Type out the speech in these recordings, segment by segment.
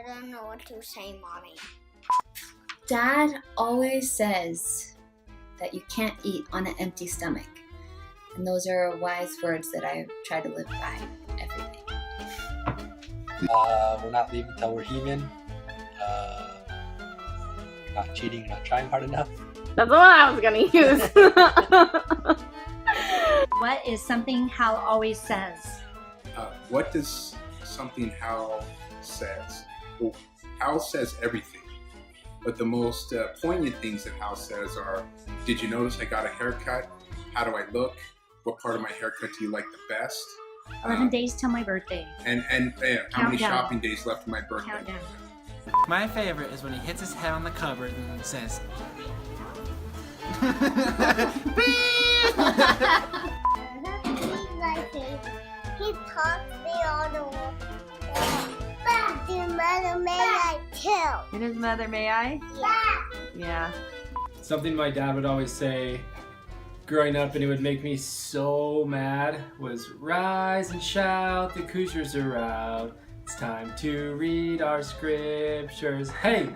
I don't know what to say, Mommy. Dad always says that you can't eat on an empty stomach. And those are wise words that I try to live by every day. We're not leaving till we're human. Not cheating, not trying hard enough. That's the one I was gonna use. What is something Hal always says? What does something Hal says? Well, Hal says everything, but the most poignant things that Hal says are, did you notice I got a haircut? How do I look? What part of my haircut do you like the best? 11 days till my birthday. And how many shopping days left for my birthday? Countdown. My favorite is when he hits his head on the cupboard and says, He talks me all the way. But your mother may I tell. And his mother, may I? Yeah. Something my dad would always say growing up, and it would make me so mad, was rise and shout, the Koozers are out. It's time to read our scriptures. Hey!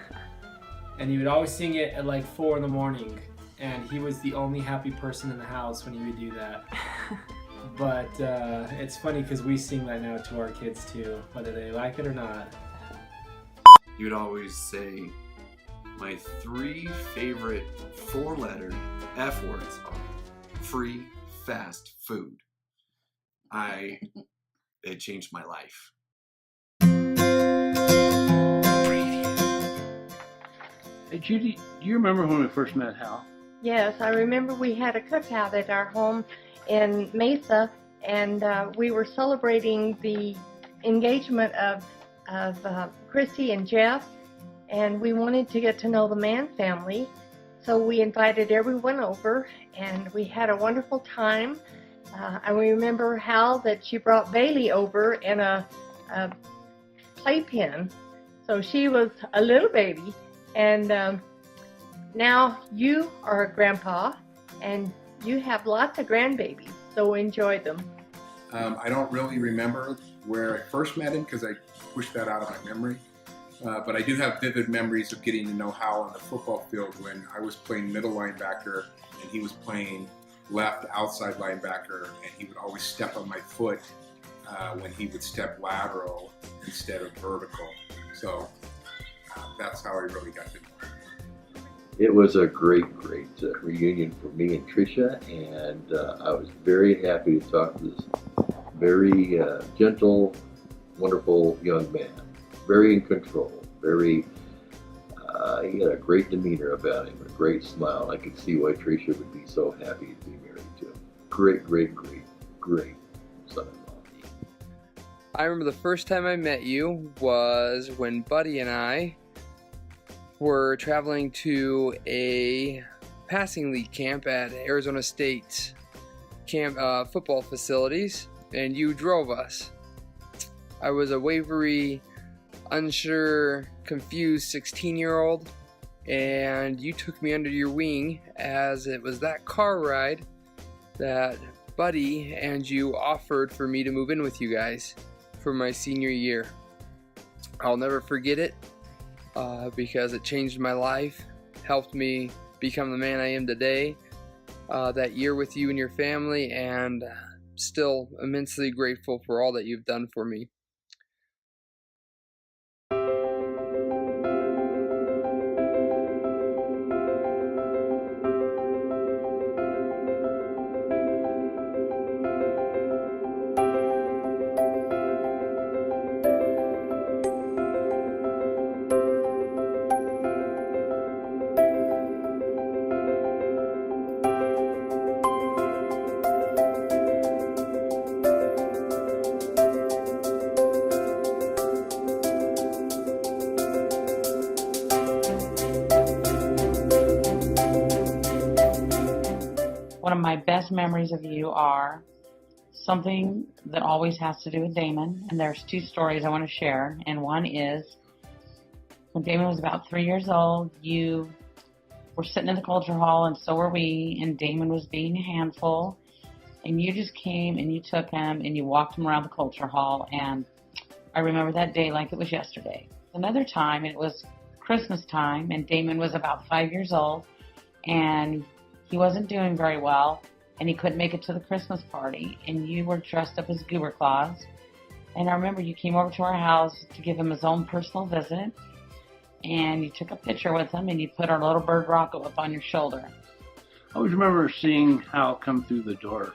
And he would always sing it at like 4 in the morning. And he was the only happy person in the house when he would do that. But it's funny because we sing that now to our kids too, whether they like it or not. He would always say, my 3 favorite 4-letter F words are free, fast food. It changed my life. Hey Judy, do you remember when we first met Hal? Yes, I remember we had a cookout at our home in Mesa, and we were celebrating the engagement of Chrissy and Jeff, and we wanted to get to know the Mann family, so we invited everyone over, and we had a wonderful time. And we remember, Hal, that she brought Bailey over in a playpen, so she was a little baby, and now you are a grandpa, and you have lots of grandbabies, so enjoy them. I don't really remember where I first met him because I pushed that out of my memory. But I do have vivid memories of getting to know Hal on the football field when I was playing middle linebacker and he was playing left outside linebacker, and he would always step on my foot when he would step lateral instead of vertical. So that's how I really got to know him. It was a great reunion for me and Tricia, and I was very happy to talk to this very gentle, wonderful young man. Very in control, he had a great demeanor about him, a great smile. I could see why Tricia would be so happy to be married to him. Great son-in-law. I remember the first time I met you was when Buddy and I were traveling to a passing league camp at Arizona State camp football facilities, and you drove us. I was a wavery, unsure, confused 16-year-old, and you took me under your wing, as it was that car ride that Buddy and you offered for me to move in with you guys for my senior year. I'll never forget it because it changed my life, helped me become the man I am today. That year with you and your family, and still immensely grateful for all that you've done for me. One of my best memories of you are something that always has to do with Damon, and there's 2 stories I want to share. And one is when Damon was about 3 years old, you were sitting in the culture hall, and so were we, and Damon was being a handful, and you just came and you took him and you walked him around the culture hall, and I remember that day like it was yesterday. another time, it was Christmas time, and Damon was about 5 years old, and he wasn't doing very well, and he couldn't make it to the Christmas party, and you were dressed up as Goober Claus. And I remember you came over to our house to give him his own personal visit, and you took a picture with him, and you put our little bird rocket up on your shoulder. I always remember seeing Hal come through the door.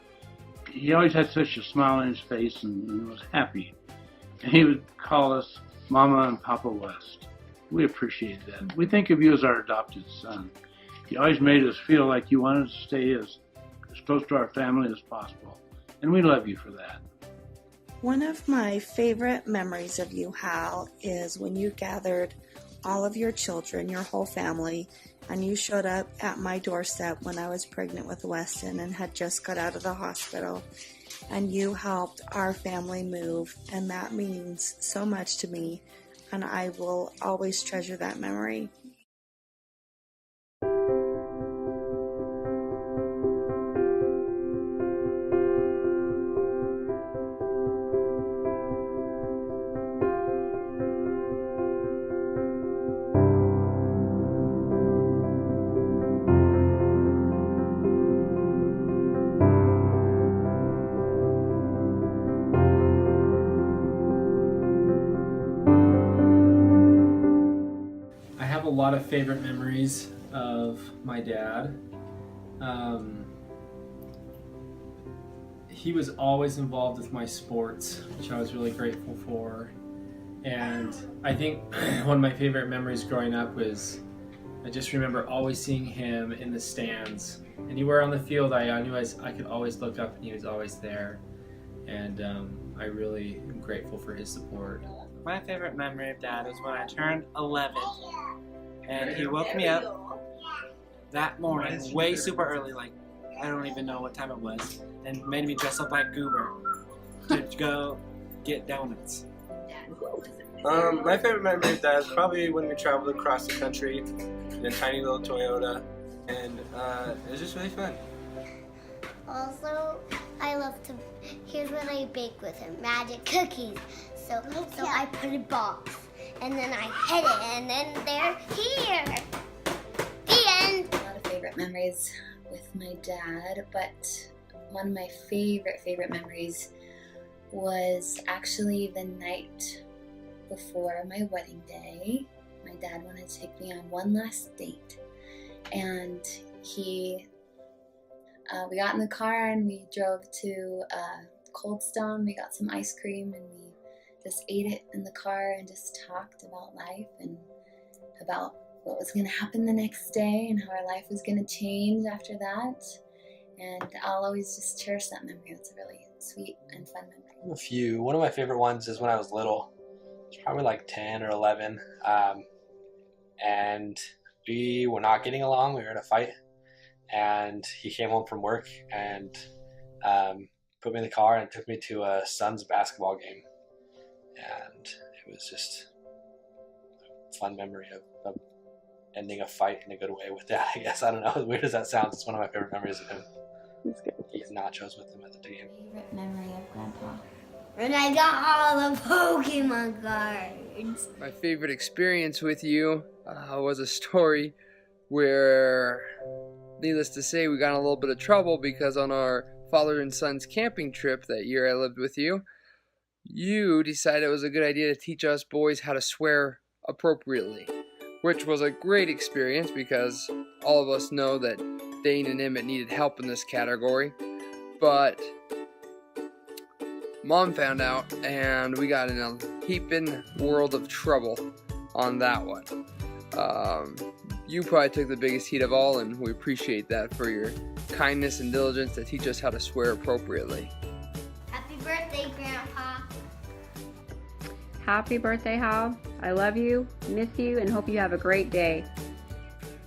He always had such a smile on his face and was happy. And he would call us Mama and Papa West. We appreciated that. We think of you as our adopted son. You always made us feel like you wanted to stay as close to our family as possible. And we love you for that. One of my favorite memories of you, Hal, is when you gathered all of your children, your whole family, and you showed up at my doorstep when I was pregnant with Weston and had just got out of the hospital. And you helped our family move, and that means so much to me, and I will always treasure that memory. A lot of favorite memories of my dad. He was always involved with my sports, which I was really grateful for. And I think one of my favorite memories growing up was I just remember always seeing him in the stands. Anywhere on the field, I knew I could always look up and he was always there. And I really am grateful for his support. My favorite memory of Dad was when I turned 11 and he woke me up that morning way super early, like I don't even know what time it was, and made me dress up like Goober to go get donuts. My favorite memory of Dad is probably when we traveled across the country in a tiny little Toyota, and it was just really fun. Also, I love to, here's what I bake with him, magic cookies. So I put a box, and then I hit it, and then they're here. The end. A lot of favorite memories with my dad, but one of my favorite memories was actually the night before my wedding day. My dad wanted to take me on one last date, and we got in the car and we drove to Cold Stone. We got some ice cream and we just ate it in the car and just talked about life and about what was going to happen the next day and how our life was going to change after that. And I'll always just cherish that memory. It's a really sweet and fun memory. A few. One of my favorite ones is when I was little. It's probably like 10 or 11. And we were not getting along. We were in a fight. And he came home from work and put me in the car and took me to a Suns basketball game. And it was just a fun memory of ending a fight in a good way with Dad, I guess. I don't know, as weird as that sounds, it's one of my favorite memories of him. That's good. Eating nachos with him at the game. Favorite memory of Grandpa? When I got all the Pokemon cards. My favorite experience with you was a story where, needless to say, we got in a little bit of trouble because on our father and son's camping trip that year I lived with you, you decided it was a good idea to teach us boys how to swear appropriately, which was a great experience because all of us know that Dane and Emmett needed help in this category, but Mom found out and we got in a heaping world of trouble on that one. You probably took the biggest heat of all, and we appreciate that for your kindness and diligence to teach us how to swear appropriately. Happy birthday, Grandpa. Happy birthday, Hal. I love you, miss you, and hope you have a great day.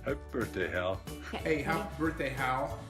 Happy birthday, Hal. Hey, happy birthday, Hal.